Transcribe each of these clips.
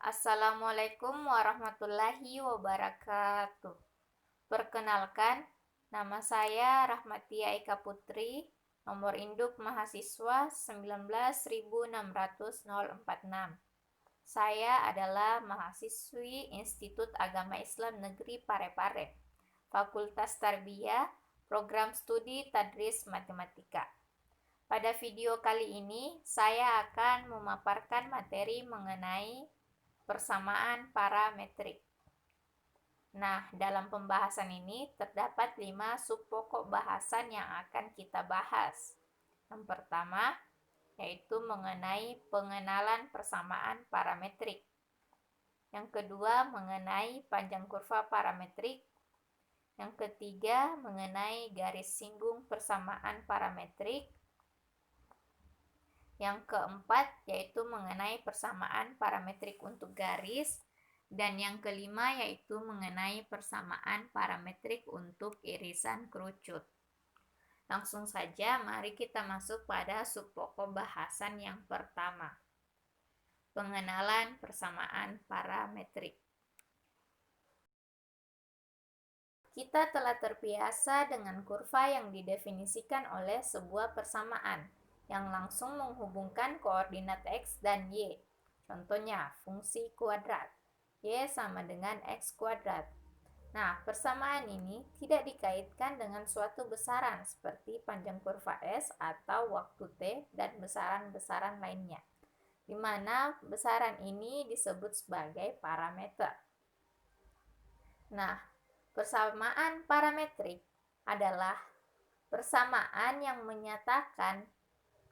Assalamualaikum warahmatullahi wabarakatuh. Perkenalkan, nama saya Rahmatia Eka Putri, nomor induk mahasiswa 19.600.046. Saya adalah mahasiswi Institut Agama Islam Negeri Parepare, Fakultas Tarbiyah, Program Studi Tadris Matematika. Pada video kali ini, saya akan memaparkan materi mengenai persamaan parametrik. Nah, dalam pembahasan ini terdapat 5 subpokok bahasan yang akan kita bahas. Yang pertama, yaitu mengenai pengenalan persamaan parametrik. Yang kedua, mengenai panjang kurva parametrik. Yang ketiga, mengenai garis singgung persamaan parametrik. Yang keempat, yaitu mengenai persamaan parametrik untuk garis. Dan yang kelima, yaitu mengenai persamaan parametrik untuk irisan kerucut. Langsung saja, mari kita masuk pada subpokok bahasan yang pertama. Pengenalan persamaan parametrik. Kita telah terbiasa dengan kurva yang didefinisikan oleh sebuah persamaan yang langsung menghubungkan koordinat X dan Y. Contohnya, fungsi kuadrat. Y sama dengan X kuadrat. Nah, persamaan ini tidak dikaitkan dengan suatu besaran seperti panjang kurva S atau waktu T dan besaran-besaran lainnya, di mana besaran ini disebut sebagai parameter. Nah, persamaan parametrik adalah persamaan yang menyatakan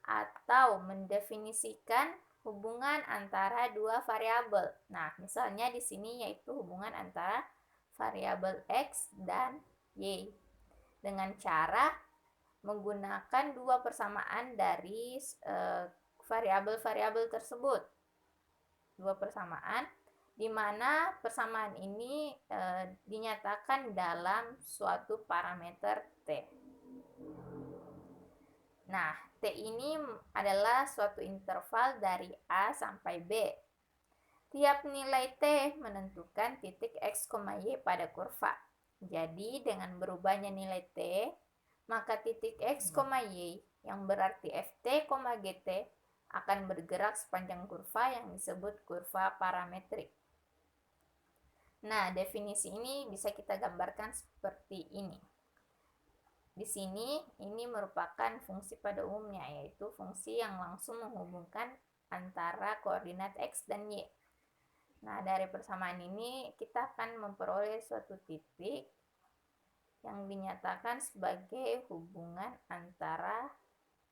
atau mendefinisikan hubungan antara dua variabel. Nah, misalnya di sini yaitu hubungan antara variabel X dan Y dengan cara menggunakan dua persamaan dari variabel-variabel tersebut. Dua persamaan di mana persamaan ini dinyatakan dalam suatu parameter T. Nah, T ini adalah suatu interval dari A sampai B. Tiap nilai T menentukan titik X, Y pada kurva. Jadi, dengan berubahnya nilai T, maka titik X, Y yang berarti Ft, Gt akan bergerak sepanjang kurva yang disebut kurva parametrik. Nah, definisi ini bisa kita gambarkan seperti ini. Di sini, ini merupakan fungsi pada umumnya, yaitu fungsi yang langsung menghubungkan antara koordinat X dan Y. Nah, dari persamaan ini kita akan memperoleh suatu titik yang dinyatakan sebagai hubungan antara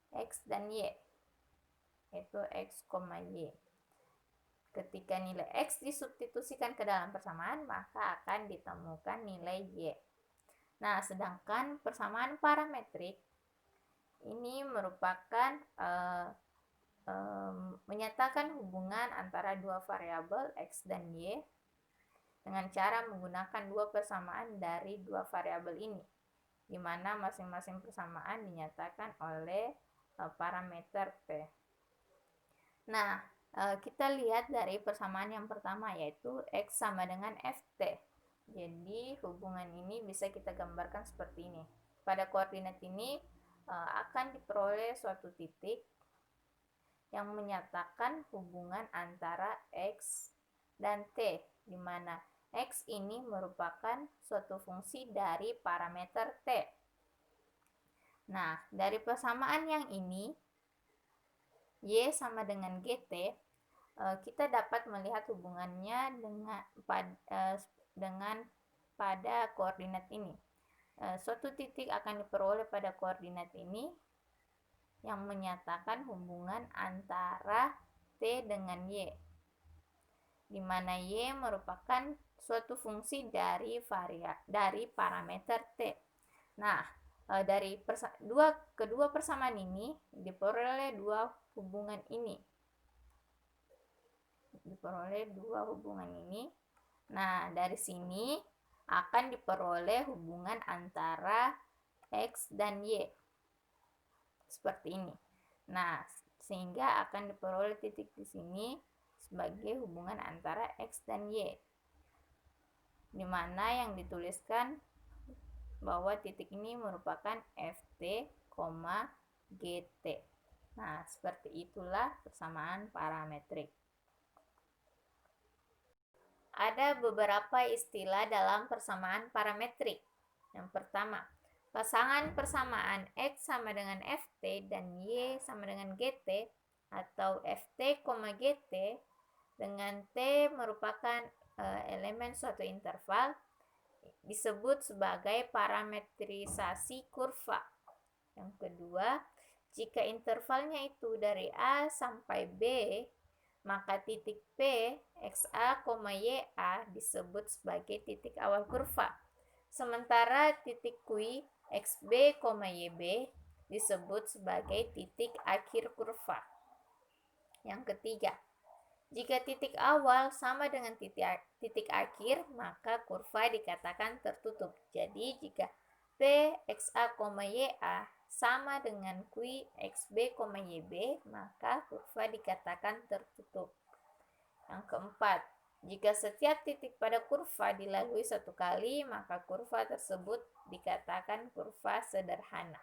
X dan Y, yaitu X, Y. Ketika nilai X disubstitusikan ke dalam persamaan, maka akan ditemukan nilai Y. Nah, sedangkan persamaan parametrik ini merupakan menyatakan hubungan antara dua variabel X dan Y dengan cara menggunakan dua persamaan dari dua variabel ini, di mana masing-masing persamaan dinyatakan oleh parameter P. Nah, kita lihat dari persamaan yang pertama, yaitu X sama dengan Ft. Jadi, hubungan ini bisa kita gambarkan seperti ini. Pada koordinat ini akan diperoleh suatu titik yang menyatakan hubungan antara X dan T, di mana X ini merupakan suatu fungsi dari parameter T. Nah, dari persamaan yang ini, Y sama dengan GT, kita dapat melihat hubungannya dengan pada koordinat ini. Suatu titik akan diperoleh pada koordinat ini yang menyatakan hubungan antara T dengan Y, di mana Y merupakan suatu fungsi dari parameter T. Nah, dari kedua persamaan ini diperoleh dua hubungan ini. Nah, dari sini akan diperoleh hubungan antara X dan Y seperti ini. Nah, sehingga akan diperoleh titik di sini sebagai hubungan antara X dan Y, di mana yang dituliskan bahwa titik ini merupakan FT, GT. Nah, seperti itulah persamaan parametrik. Ada beberapa istilah dalam persamaan parametrik. Yang pertama, pasangan persamaan X sama dengan FT dan Y sama dengan GT atau FT, GT dengan T merupakan elemen suatu interval disebut sebagai parametrisasi kurva. Yang kedua, jika intervalnya itu dari A sampai B, maka titik P, XA, YA disebut sebagai titik awal kurva. Sementara titik Q, XB, YB disebut sebagai titik akhir kurva. Yang ketiga, jika titik awal sama dengan titik akhir, maka kurva dikatakan tertutup. Jadi, jika P, XA, YA sama dengan Q, XB, YB, maka kurva dikatakan tertutup. Yang keempat, jika setiap titik pada kurva dilalui satu kali, maka kurva tersebut dikatakan kurva sederhana.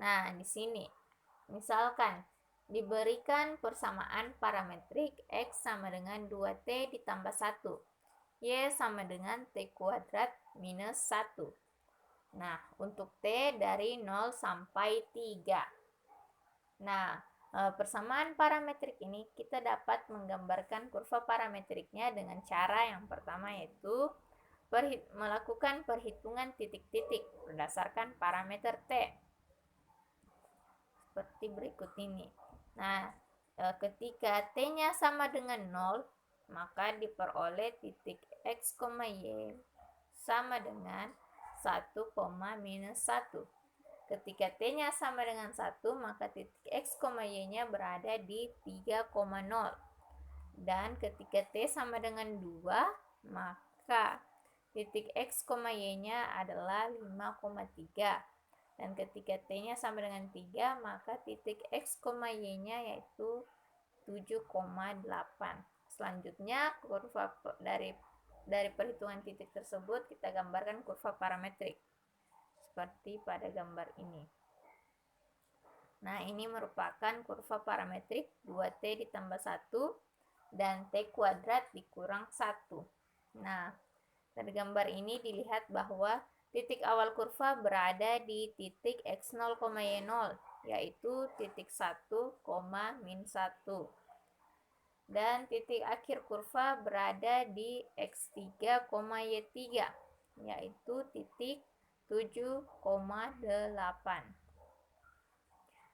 Nah, di sini, misalkan diberikan persamaan parametrik X sama dengan 2T ditambah 1, Y sama dengan T kuadrat minus 1. Nah, untuk T dari 0 sampai 3. Nah, persamaan parametrik ini kita dapat menggambarkan kurva parametriknya dengan cara yang pertama, yaitu melakukan perhitungan titik-titik berdasarkan parameter T. Seperti berikut ini. Nah, ketika T-nya sama dengan 0, maka diperoleh titik X, Y sama dengan 1, minus 1. Ketika T-nya sama dengan 1, maka titik X, Y-nya berada di 3,0. Dan ketika T sama dengan 2, maka titik X, Y-nya adalah 5,3. Dan ketika T-nya sama dengan 3, maka titik X, Y-nya yaitu 7,8. Selanjutnya, kurva dari perhitungan titik tersebut kita gambarkan kurva parametrik seperti pada gambar ini. Nah, ini merupakan kurva parametrik 2T ditambah 1 dan T kuadrat dikurang 1. Nah, dari gambar ini dilihat bahwa titik awal kurva berada di titik X0, Y0, yaitu titik 1, min 1. Dan titik akhir kurva berada di X3, Y3, yaitu titik 7,8.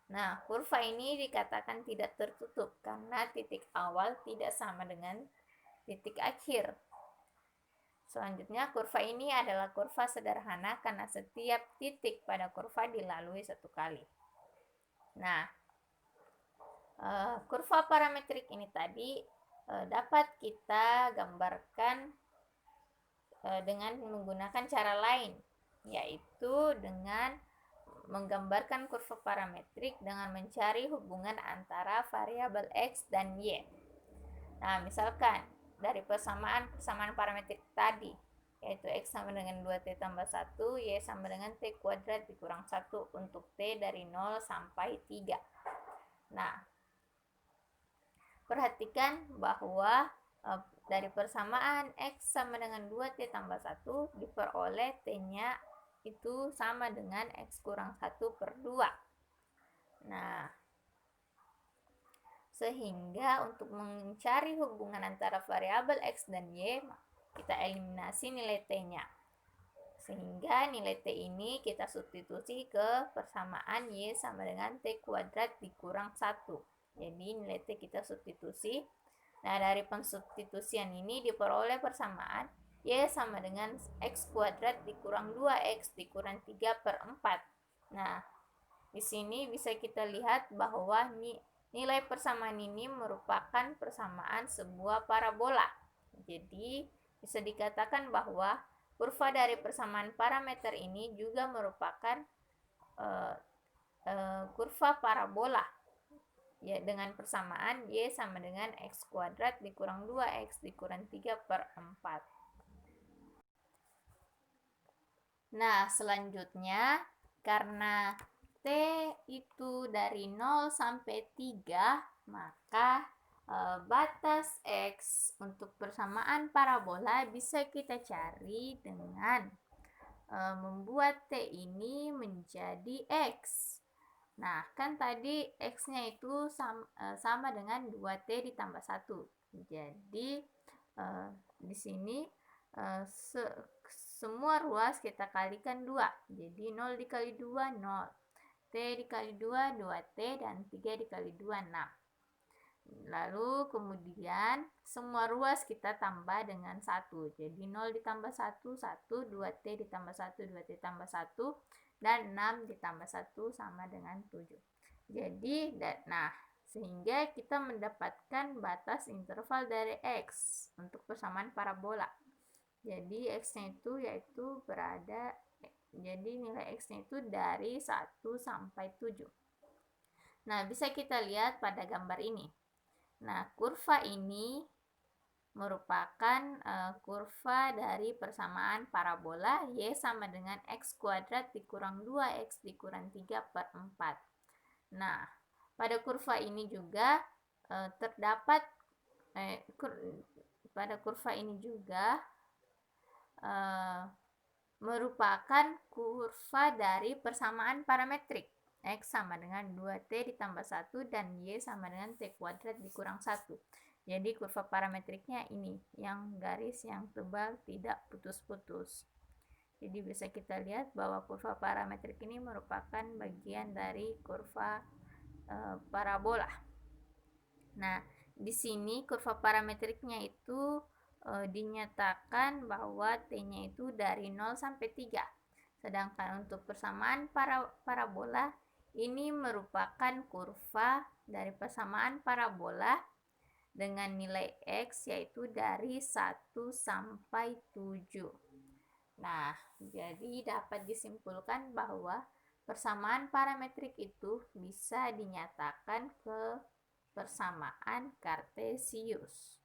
Nah, kurva ini dikatakan tidak tertutup karena titik awal tidak sama dengan titik akhir. Selanjutnya, kurva ini adalah kurva sederhana karena setiap titik pada kurva dilalui satu kali. Nah, kurva parametrik ini tadi dapat kita gambarkan dengan menggunakan cara lain, yaitu dengan menggambarkan kurva parametrik dengan mencari hubungan antara variabel X dan Y. Nah, misalkan dari persamaan parametrik tadi, yaitu X sama dengan 2T tambah 1, Y sama dengan T kuadrat dikurang 1 untuk T dari 0 sampai 3. Nah, perhatikan bahwa dari persamaan X sama dengan 2T tambah 1 diperoleh T-nya itu sama dengan X kurang 1 per 2. Nah, sehingga untuk mencari hubungan antara variabel X dan Y, kita eliminasi nilai T-nya. Sehingga nilai T ini kita substitusi ke persamaan Y sama dengan T kuadrat dikurang 1. Jadi nilai T kita substitusi. Nah, dari pensubstitusian ini diperoleh persamaan Y sama dengan X kuadrat dikurang 2X dikurang 3 per 4. Nah, di sini bisa kita lihat bahwa nilai persamaan ini merupakan persamaan sebuah parabola. Jadi, bisa dikatakan bahwa kurva dari persamaan parameter ini juga merupakan kurva parabola. Ya, dengan persamaan Y sama dengan X kuadrat dikurang 2X dikurang 3/4. Nah, selanjutnya karena T itu dari 0 sampai 3, maka batas X untuk persamaan parabola bisa kita cari dengan membuat T ini menjadi X. Nah, kan tadi X-nya itu sama dengan 2T ditambah 1. Jadi, di sini semua ruas kita kalikan 2. Jadi, 0 dikali 2, 0. T dikali 2, 2T, dan 3 dikali 2, 6. Lalu kemudian semua ruas kita tambah dengan 1. Jadi 0 ditambah 1, 1, 2T ditambah 1, 2T tambah 1, dan 6 ditambah 1 sama dengan 7. Jadi, nah, sehingga kita mendapatkan batas interval dari X untuk persamaan parabola. Jadi, X-nya itu yaitu berada, jadi nilai X-nya itu dari 1 sampai 7. Nah, bisa kita lihat pada gambar ini. Nah, kurva ini merupakan kurva dari persamaan parabola Y sama dengan X kuadrat dikurang 2X dikurang 3/4. Nah, pada kurva ini juga terdapat pada kurva ini juga merupakan kurva dari persamaan parametrik. X sama dengan 2T ditambah 1 dan Y sama dengan T kuadrat dikurang 1. Jadi kurva parametriknya ini, yang garis yang tebal tidak putus-putus. Jadi bisa kita lihat bahwa kurva parametrik ini merupakan bagian dari kurva parabola. Nah, di sini kurva parametriknya itu dinyatakan bahwa T-nya itu dari 0 sampai 3. Sedangkan untuk persamaan parabola ini merupakan kurva dari persamaan parabola dengan nilai X yaitu dari 1 sampai 7. Nah, jadi dapat disimpulkan bahwa persamaan parametrik itu bisa dinyatakan ke persamaan kartesius.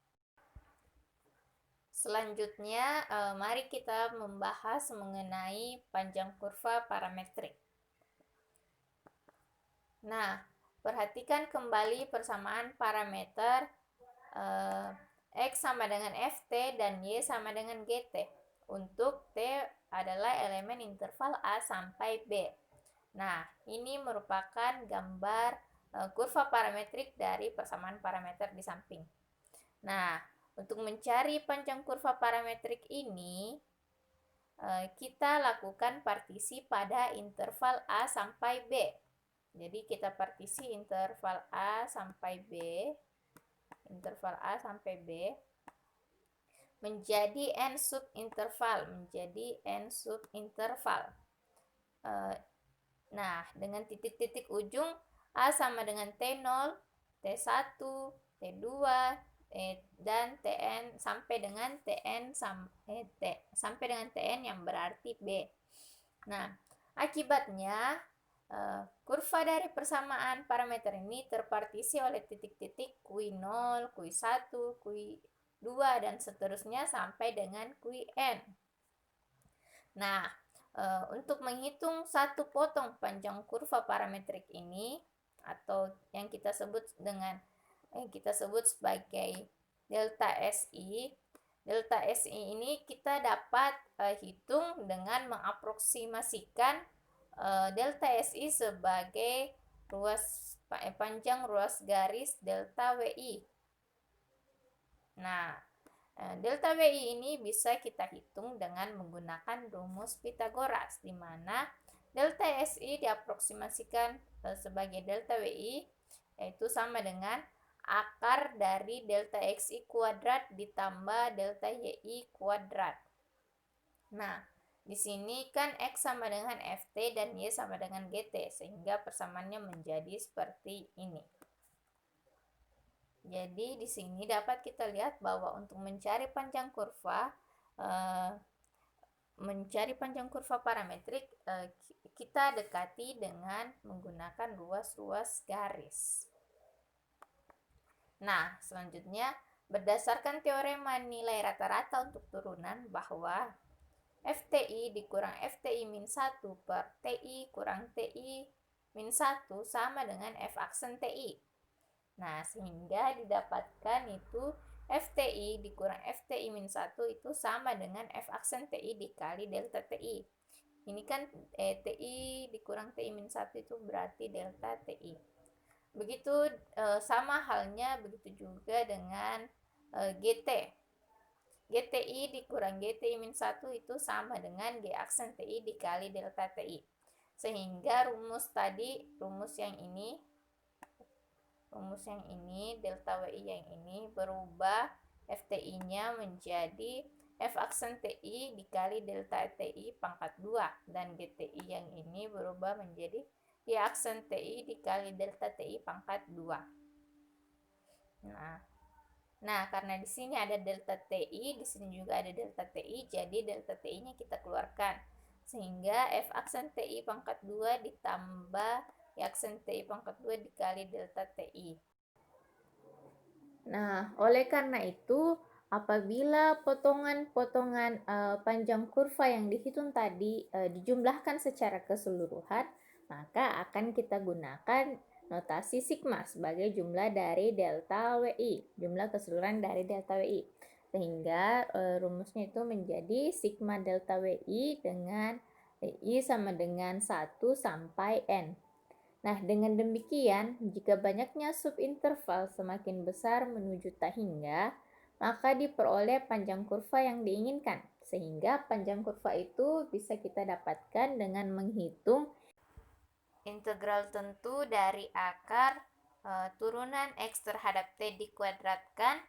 Selanjutnya, mari kita membahas mengenai panjang kurva parametrik. Nah, perhatikan kembali persamaan parameter X sama dengan Ft dan Y sama dengan Gt. Untuk T adalah elemen interval A sampai B. Nah, ini merupakan gambar kurva parametrik dari persamaan parameter di samping. Nah, untuk mencari panjang kurva parametrik ini, kita lakukan partisi pada interval A sampai B. Jadi kita partisi interval A sampai B, menjadi n subinterval, nah, dengan titik-titik ujung A sama dengan T0, T1, T2, dan Tn sampai dengan sampai dengan Tn yang berarti B. Nah, akibatnya kurva dari persamaan parameter ini terpartisi oleh titik-titik Qi0, Qi1, Qi2, dan seterusnya sampai dengan Qn. Nah, untuk menghitung satu potong panjang kurva parametrik ini, atau yang kita sebut sebagai delta SI. Delta SI ini kita dapat hitung dengan mengaproksimasikan delta SI sebagai panjang ruas garis delta WI. Nah, delta WI ini bisa kita hitung dengan menggunakan rumus Pythagoras, di mana delta SI diaproksimasikan sebagai delta WI, yaitu sama dengan akar dari delta XI kuadrat ditambah delta YI kuadrat. Nah, di sini kan X sama dengan Ft dan Y sama dengan Gt, sehingga persamaannya menjadi seperti ini. Jadi di sini dapat kita lihat bahwa untuk mencari panjang kurva parametrik, kita dekati dengan menggunakan ruas-ruas garis. Nah, selanjutnya berdasarkan teorema nilai rata-rata untuk turunan bahwa FTI dikurang FTI min 1 per TI kurang TI min 1 sama dengan F aksen TI. Nah, sehingga didapatkan itu FTI dikurang FTI min 1 itu sama dengan F aksen TI dikali delta TI. Ini kan TI dikurang TI min 1 itu berarti delta TI. Begitu sama halnya begitu juga dengan GT. GTI dikurang GTI min 1 itu sama dengan G aksen TI dikali delta TI. Sehingga rumus yang ini delta WI yang ini berubah FTI-nya menjadi F aksen TI dikali delta TI pangkat 2 dan GTI yang ini berubah menjadi Y aksen TI dikali delta TI pangkat 2. Nah, karena di sini ada delta TI, di sini juga ada delta TI, jadi delta TI-nya kita keluarkan. Sehingga F aksen TI pangkat 2 ditambah Y aksen TI pangkat 2 dikali delta TI. Nah, oleh karena itu, apabila potongan-potongan panjang kurva yang dihitung tadi dijumlahkan secara keseluruhan, maka akan kita gunakan notasi sigma sebagai jumlah dari delta WI, jumlah keseluruhan dari delta WI. Sehingga rumusnya itu menjadi sigma delta WI dengan WI sama dengan 1 sampai N. Nah, dengan demikian, jika banyaknya subinterval semakin besar menuju tak hingga, maka diperoleh panjang kurva yang diinginkan. Sehingga panjang kurva itu bisa kita dapatkan dengan menghitung integral tentu dari akar turunan X terhadap T dikuadratkan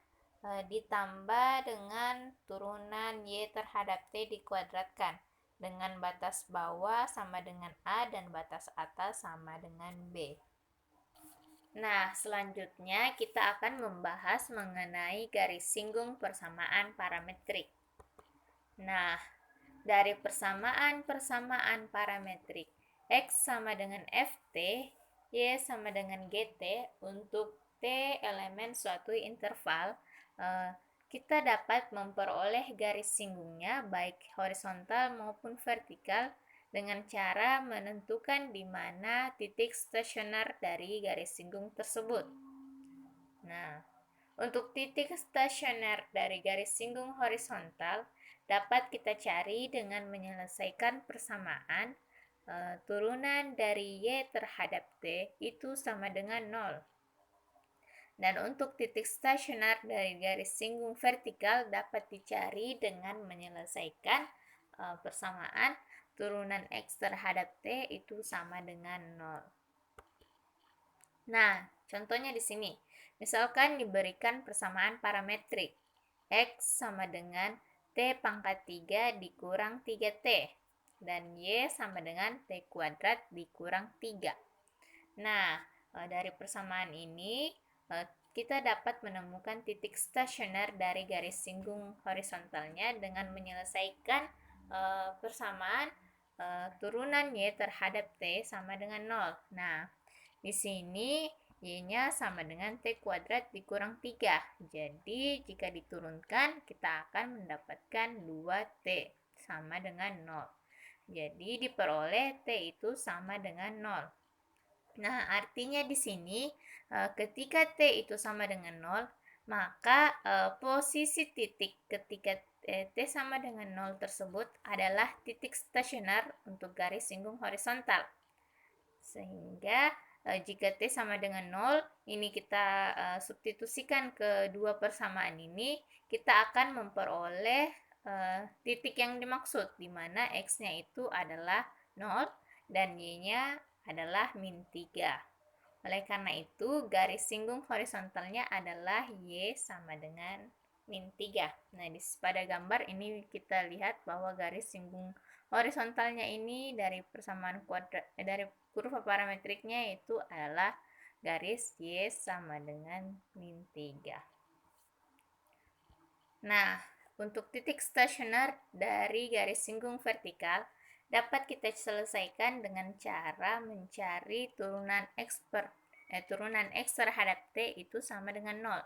ditambah dengan turunan Y terhadap T dikuadratkan dengan batas bawah sama dengan A dan batas atas sama dengan B. Nah, selanjutnya kita akan membahas mengenai garis singgung persamaan parametrik. Nah, dari persamaan parametrik X sama dengan Ft, Y sama dengan Gt untuk T elemen suatu interval, kita dapat memperoleh garis singgungnya baik horizontal maupun vertikal dengan cara menentukan di mana titik stasioner dari garis singgung tersebut. Nah, untuk titik stasioner dari garis singgung horizontal dapat kita cari dengan menyelesaikan persamaan turunan dari Y terhadap T itu sama dengan 0. Dan untuk titik stasioner dari garis singgung vertikal dapat dicari dengan menyelesaikan persamaan turunan X terhadap T itu sama dengan 0. Nah, contohnya di sini. Misalkan diberikan persamaan parametrik X sama dengan T pangkat 3 dikurang 3T dan Y sama dengan T kuadrat dikurang 3. Nah, dari persamaan ini kita dapat menemukan titik stasioner dari garis singgung horizontalnya dengan menyelesaikan persamaan turunan Y terhadap T sama dengan 0. Nah, di sini Y-nya sama dengan T kuadrat dikurang 3. Jadi, jika diturunkan, kita akan mendapatkan 2T sama dengan 0. Jadi, diperoleh T itu sama dengan 0. Nah, artinya di sini ketika T itu sama dengan 0, maka posisi titik ketika T sama dengan 0 tersebut adalah titik stasioner untuk garis singgung horizontal. Sehingga jika T sama dengan 0, ini kita substitusikan ke dua persamaan ini, kita akan memperoleh titik yang dimaksud, di mana X-nya itu adalah 0 dan Y-nya adalah min 3. Oleh karena itu, garis singgung horizontalnya adalah Y sama dengan min 3. Nah, pada gambar ini kita lihat bahwa garis singgung horizontalnya ini dari persamaan dari kurva parametriknya itu adalah garis Y sama dengan min 3. Nah, untuk titik stasioner dari garis singgung vertikal dapat kita selesaikan dengan cara mencari turunan X per turunan X terhadap T itu sama dengan 0.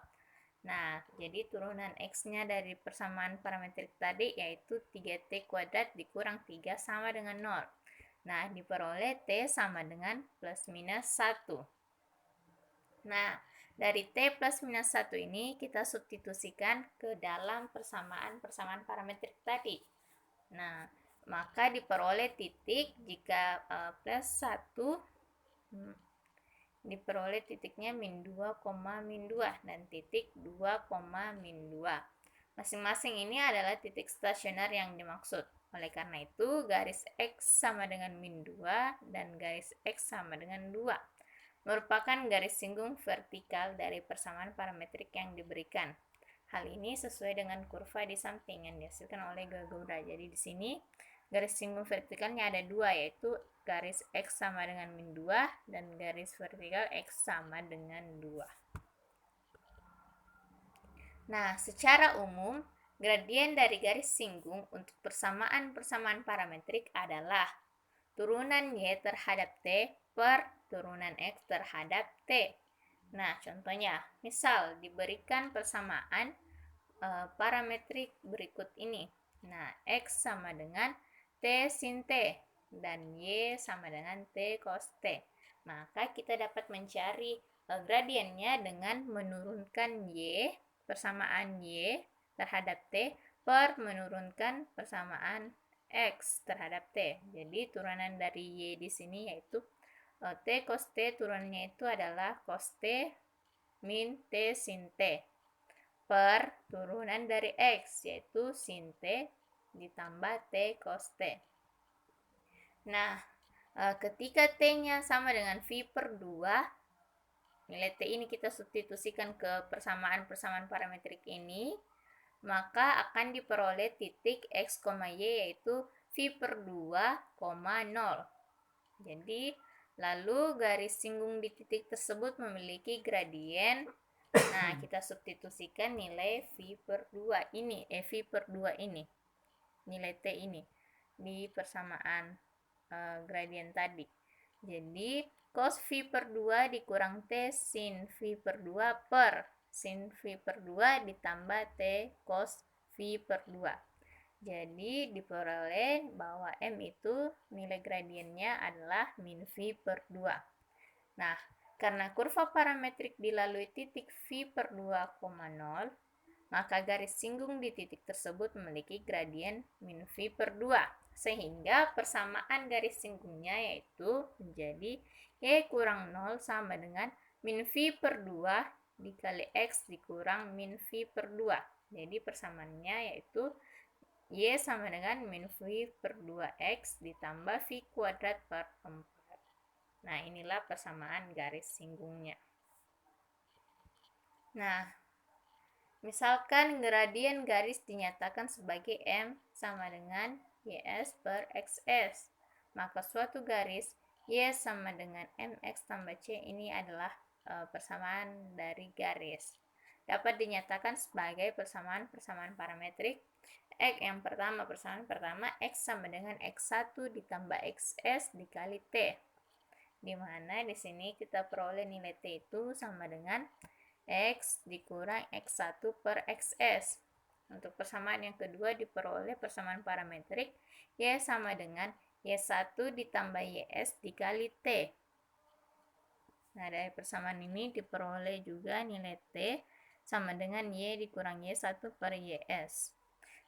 Nah, jadi turunan X-nya dari persamaan parametrik tadi yaitu 3T kuadrat dikurang 3 sama dengan 0. Nah, diperoleh T sama dengan plus minus 1. Nah, dari T plus minus 1 ini kita substitusikan ke dalam persamaan parametrik tadi. Nah, maka diperoleh titik jika plus 1 diperoleh titiknya min 2, min 2 dan titik 2, min 2. Masing-masing ini adalah titik stasioner yang dimaksud. Oleh karena itu, garis X sama dengan min 2 dan garis X sama dengan 2 merupakan garis singgung vertikal dari persamaan parametrik yang diberikan. Hal ini sesuai dengan kurva di samping yang dihasilkan oleh Gagoura. Jadi di sini garis singgung vertikalnya ada dua, yaitu garis X sama dengan min 2 dan garis vertikal X sama dengan 2. Nah, secara umum, gradien dari garis singgung untuk persamaan parametrik adalah turunan Y terhadap T per turunan X terhadap T. Nah, contohnya, misal diberikan persamaan parametrik berikut ini. Nah, X sama dengan T sin T dan Y sama dengan T cos T. Maka kita dapat mencari gradiennya dengan menurunkan Y, persamaan Y terhadap T per menurunkan persamaan X terhadap T. Jadi turunan dari Y di sini yaitu T cos T, turunannya itu adalah cos T min T sin T per turunan dari X yaitu sin T ditambah T cos T. Nah, ketika T-nya sama dengan V per 2, nilai T ini kita substitusikan ke persamaan parametrik ini, maka akan diperoleh titik X, Y yaitu V per 2, 0. Jadi, lalu garis singgung di titik tersebut memiliki gradien. Nah, kita substitusikan nilai V per 2 ini, V per 2 ini, nilai T ini, di persamaan gradien tadi. Jadi, cos V per 2 dikurang T sin V per 2 per sin V per 2 ditambah T cos V per 2. Jadi diperoleh bahwa M itu nilai gradiennya adalah min V per 2. Nah, karena kurva parametrik dilalui titik V per 2,0, maka garis singgung di titik tersebut memiliki gradien min V per 2. Sehingga persamaan garis singgungnya yaitu menjadi Y kurang 0 sama dengan min V per 2 dikali X dikurang min V per 2. Jadi persamaannya yaitu Y sama dengan min V per 2X ditambah V kuadrat per 4. Nah, inilah persamaan garis singgungnya. Nah, misalkan gradien garis dinyatakan sebagai M sama dengan YS per XS. Maka suatu garis Y sama dengan MX tambah C ini adalah persamaan dari garis. Dapat dinyatakan sebagai persamaan parametrik. Persamaan pertama X sama dengan X1 ditambah XS dikali T. Di mana di sini kita peroleh nilai T itu sama dengan X dikurang X1 per XS. Untuk persamaan yang kedua diperoleh persamaan parametrik Y sama dengan Y1 ditambah YS dikali T. Nah, dari persamaan ini diperoleh juga nilai T sama dengan Y dikurang Y1 per YS.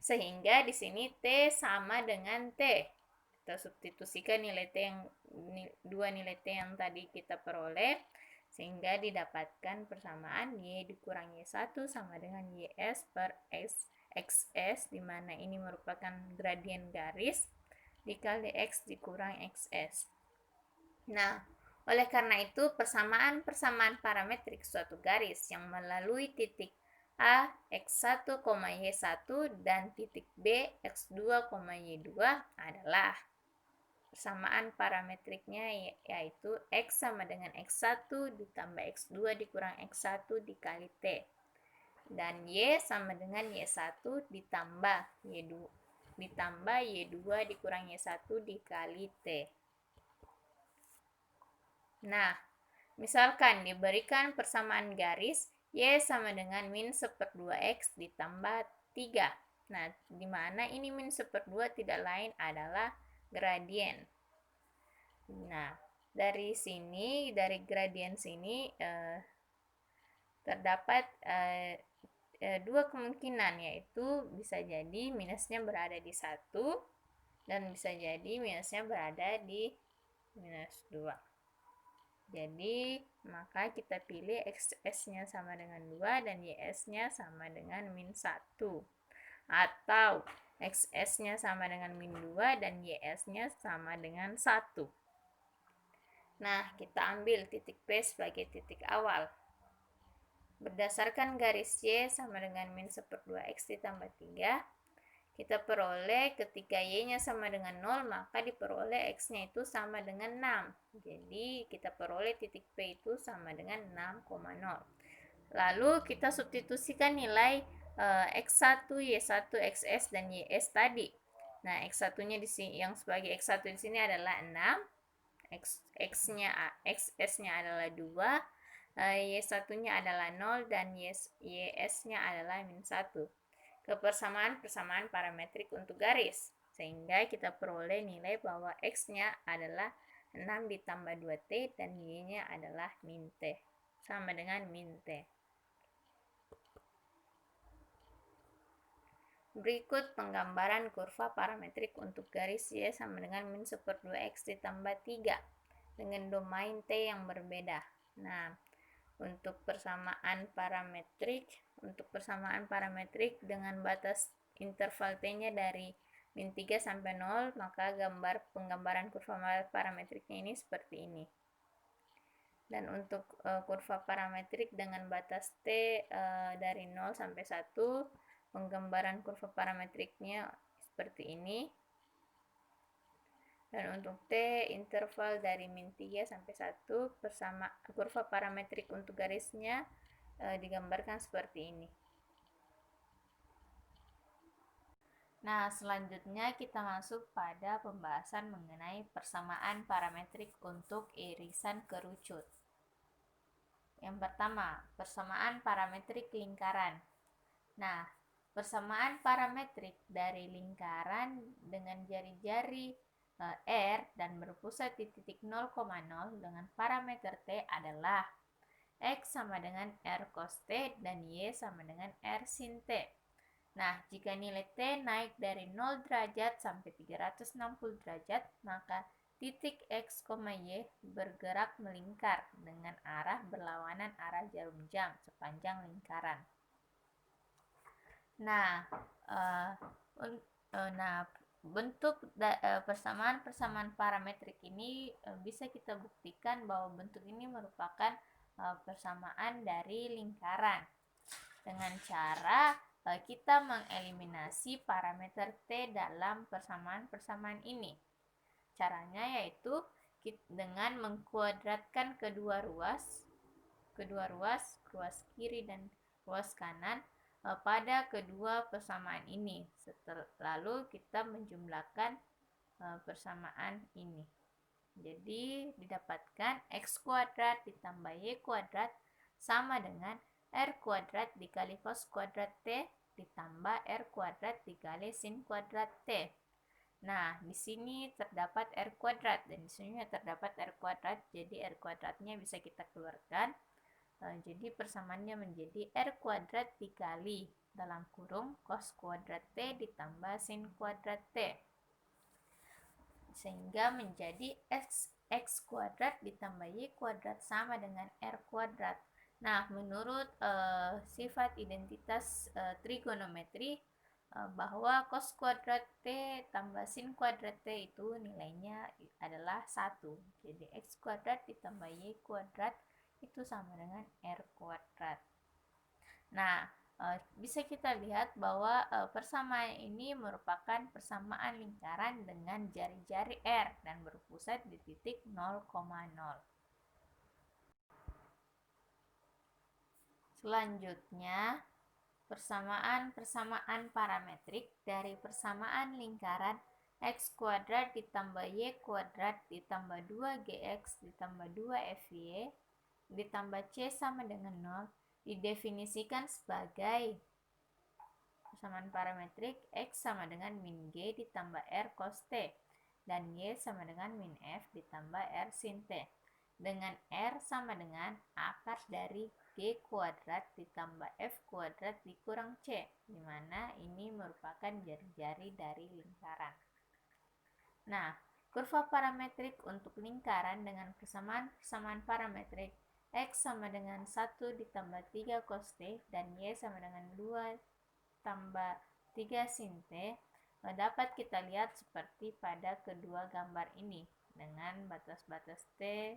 Sehingga di sini T sama dengan T. Kita substitusikan nilai T yang dua nilai T yang tadi kita peroleh sehingga didapatkan persamaan Y dikurang Y1 sama dengan YS per XS, di mana ini merupakan gradien garis dikali X dikurang XS. Nah, oleh karena itu persamaan parametrik suatu garis yang melalui titik A, X1, Y1 dan titik B, X2, Y2 adalah persamaan parametriknya yaitu X sama dengan X1 ditambah X2 dikurang X1 dikali T. Dan Y sama dengan Y1 ditambah Y2 dikurang Y1 dikali T. Nah, Misalkan diberikan persamaan garis Y sama dengan min 1/2X ditambah 3. Nah, di mana ini min 1/2 tidak lain adalah gradien. Nah, dari gradien sini terdapat dua kemungkinan, yaitu bisa jadi minusnya berada di 1 dan bisa jadi minusnya berada di minus 2. Jadi, maka kita pilih XS-nya sama dengan 2 dan YS-nya sama dengan min 1. Atau XS-nya sama dengan min 2 dan YS-nya sama dengan 1. Nah, kita ambil titik P sebagai titik awal. Berdasarkan garis Y sama dengan min 1/2X ditambah 3, kita peroleh ketika Y-nya sama dengan 0, maka diperoleh X-nya itu sama dengan 6. Jadi, kita peroleh titik P itu sama dengan 6,0. Lalu, kita substitusikan nilai X1, Y1, XS, dan YS tadi. Nah, X1-nya di sini, yang sebagai X1 di sini adalah 6, XS-nya adalah 2, Y1-nya adalah 0, dan YS-nya adalah min 1. Kebersamaan parametrik untuk garis, sehingga kita peroleh nilai bahwa X-nya adalah 6 ditambah 2T dan Y-nya adalah min T, sama dengan min T. Berikut penggambaran kurva parametrik untuk garis Y sama dengan min 1/2X ditambah 3 dengan domain T yang berbeda. Nah, untuk persamaan parametrik dengan batas interval T-nya dari min 3 sampai 0, maka penggambaran kurva parametriknya ini seperti ini. Dan untuk kurva parametrik dengan batas T dari 0 sampai 1, penggambaran kurva parametriknya seperti ini. Dan untuk T interval dari min 3 sampai 1, kurva parametrik untuk garisnya digambarkan seperti ini. Nah, selanjutnya kita masuk pada pembahasan mengenai persamaan parametrik untuk irisan kerucut. Yang pertama, persamaan parametrik lingkaran. Nah, persamaan parametrik dari lingkaran dengan jari-jari R dan berpusat di titik 0,0 dengan parameter T adalah X sama dengan R cos T dan Y sama dengan R sin T. Nah, jika nilai T naik dari 0 derajat sampai 360 derajat, maka titik X, Y bergerak melingkar dengan arah berlawanan arah jarum jam sepanjang lingkaran. Nah, bentuk persamaan parametrik ini bisa kita buktikan bahwa bentuk ini merupakan persamaan dari lingkaran dengan cara kita mengeliminasi parameter T dalam persamaan ini. Caranya yaitu dengan mengkuadratkan kedua ruas kiri dan ruas kanan pada kedua persamaan ini. Lalu kita menjumlahkan persamaan ini. Jadi didapatkan X kuadrat ditambah Y kuadrat sama dengan R kuadrat dikali cos kuadrat T ditambah R kuadrat dikali sin kuadrat T. Nah, di sini terdapat R kuadrat dan di sini terdapat R kuadrat, jadi R kuadratnya bisa kita keluarkan. Jadi persamaannya menjadi R kuadrat dikali dalam kurung cos kuadrat T ditambah sin kuadrat T, sehingga menjadi X kuadrat ditambah Y kuadrat sama dengan R kuadrat. Nah, menurut sifat identitas trigonometri, bahwa cos kuadrat T tambah sin kuadrat T itu nilainya adalah 1. Jadi X kuadrat ditambah Y kuadrat itu sama dengan R kuadrat. Nah, bisa kita lihat bahwa persamaan ini merupakan persamaan lingkaran dengan jari-jari R dan berpusat di titik 0,0. Selanjutnya, persamaan parametrik dari persamaan lingkaran X kuadrat ditambah Y kuadrat ditambah 2GX ditambah 2FY ditambah C sama dengan 0 didefinisikan sebagai persamaan parametrik X sama dengan min G ditambah R cos T dan Y sama dengan min F ditambah R sin T, dengan R sama dengan akar dari G kuadrat ditambah F kuadrat dikurang C, di mana ini merupakan jari-jari dari lingkaran. Nah, kurva parametrik untuk lingkaran dengan persamaan parametrik X sama dengan 1 ditambah 3 cos T dan Y sama dengan 2 tambah 3 sin T dapat kita lihat seperti pada kedua gambar ini dengan batas-batas T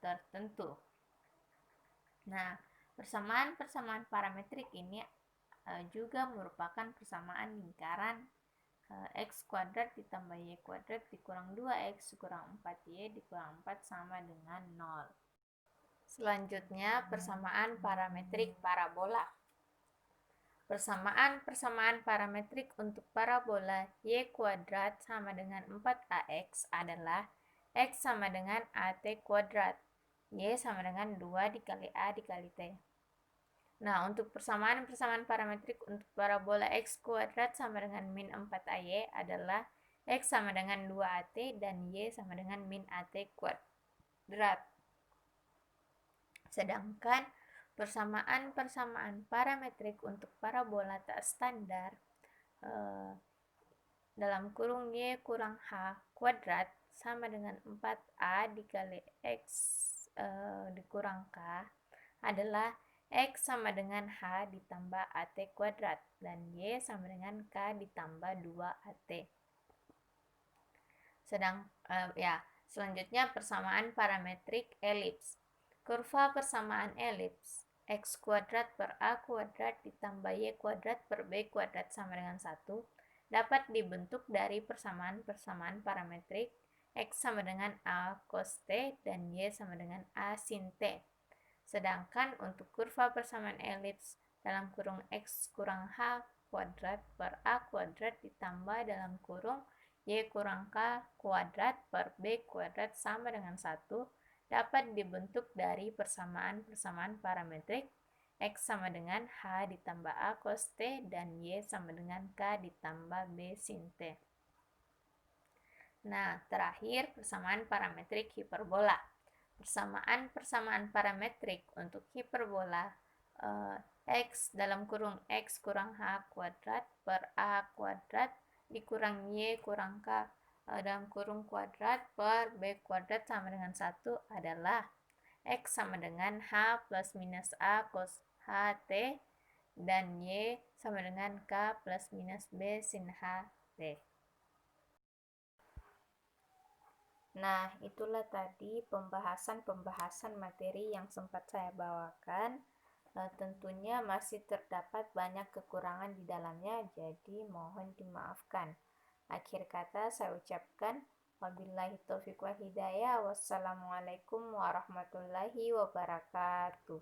tertentu. Nah, persamaan parametrik ini juga merupakan persamaan lingkaran X kuadrat ditambah Y kuadrat dikurang 2X dikurang 4Y dikurang 4 sama dengan 0. Selanjutnya, persamaan parametrik parabola. Persamaan parametrik untuk parabola Y kuadrat sama dengan 4AX adalah X sama dengan AT kuadrat, Y sama dengan 2 dikali A dikali T. Nah, untuk persamaan parametrik untuk parabola X kuadrat sama dengan min 4AY adalah X sama dengan 2AT dan Y sama dengan min AT kuadrat. Sedangkan persamaan parametrik untuk parabola tak standar dalam kurung Y kurang H kuadrat sama dengan 4A dikali X dikurang K adalah X sama dengan H ditambah AT kuadrat dan Y sama dengan K ditambah 2AT. Selanjutnya persamaan parametrik elips. Kurva persamaan elips X kuadrat per A kuadrat ditambah Y kuadrat per B kuadrat sama dengan 1 dapat dibentuk dari persamaan parametrik X sama dengan A cos T dan Y sama dengan A sin T. Sedangkan untuk kurva persamaan elips dalam kurung X kurang H kuadrat per A kuadrat ditambah dalam kurung Y kurang K kuadrat per B kuadrat sama dengan 1 dapat dibentuk dari persamaan parametrik X sama dengan H ditambah A cos T dan Y sama dengan K ditambah B sin T. Nah, terakhir persamaan parametrik hiperbola. Persamaan parametrik untuk hiperbola X dalam kurung X kurang H kuadrat per A kuadrat dikurang Y kurang K dalam kurung kuadrat per B kuadrat sama dengan 1 adalah X sama dengan H plus minus A cos HT dan Y sama dengan K plus minus B sin HT. Nah, itulah tadi pembahasan materi yang sempat saya bawakan. Tentunya masih terdapat banyak kekurangan di dalamnya, jadi mohon dimaafkan. Akhir kata saya ucapkan wabillahi taufiq wal hidayah. Wassalamualaikum warahmatullahi wabarakatuh.